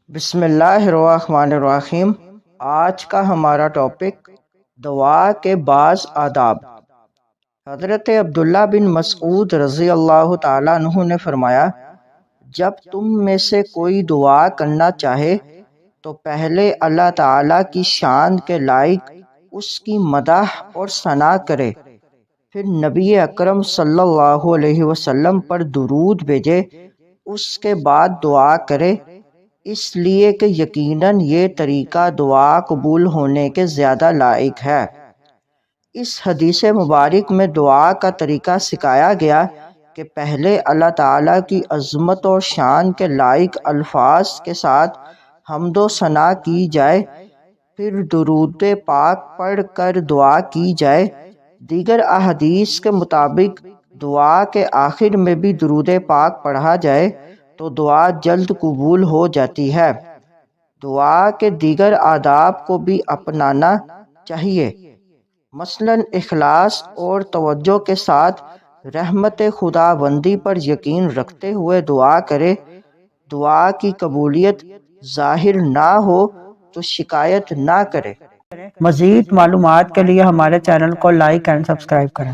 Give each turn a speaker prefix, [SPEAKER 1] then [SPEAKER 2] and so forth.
[SPEAKER 1] بسم اللہ الرحمن الرحیم۔ آج کا ہمارا ٹاپک دعا کے بعض آداب۔ حضرت عبداللہ بن مسعود رضی اللہ تعالیٰ عنہ نے فرمایا، جب تم میں سے کوئی دعا کرنا چاہے تو پہلے اللہ تعالیٰ کی شان کے لائق اس کی مدح اور ثنا کرے، پھر نبی اکرم صلی اللہ علیہ وسلم پر درود بھیجے، اس کے بعد دعا کرے، اس لیے کہ یقیناً یہ طریقہ دعا قبول ہونے کے زیادہ لائق ہے۔ اس حدیث مبارک میں دعا کا طریقہ سکھایا گیا کہ پہلے اللہ تعالیٰ کی عظمت اور شان کے لائق الفاظ کے ساتھ حمد و ثنا کی جائے، پھر درود پاک پڑھ کر دعا کی جائے۔ دیگر احادیث کے مطابق دعا کے آخر میں بھی درود پاک پڑھا جائے تو دعا جلد قبول ہو جاتی ہے۔ دعا کے دیگر آداب کو بھی اپنانا چاہیے، مثلاً اخلاص اور توجہ کے ساتھ رحمت خداوندی پر یقین رکھتے ہوئے دعا کرے۔ دعا کی قبولیت ظاہر نہ ہو تو شکایت نہ کرے۔
[SPEAKER 2] مزید معلومات کے لیے ہمارے چینل کو لائک اینڈ سبسکرائب کریں۔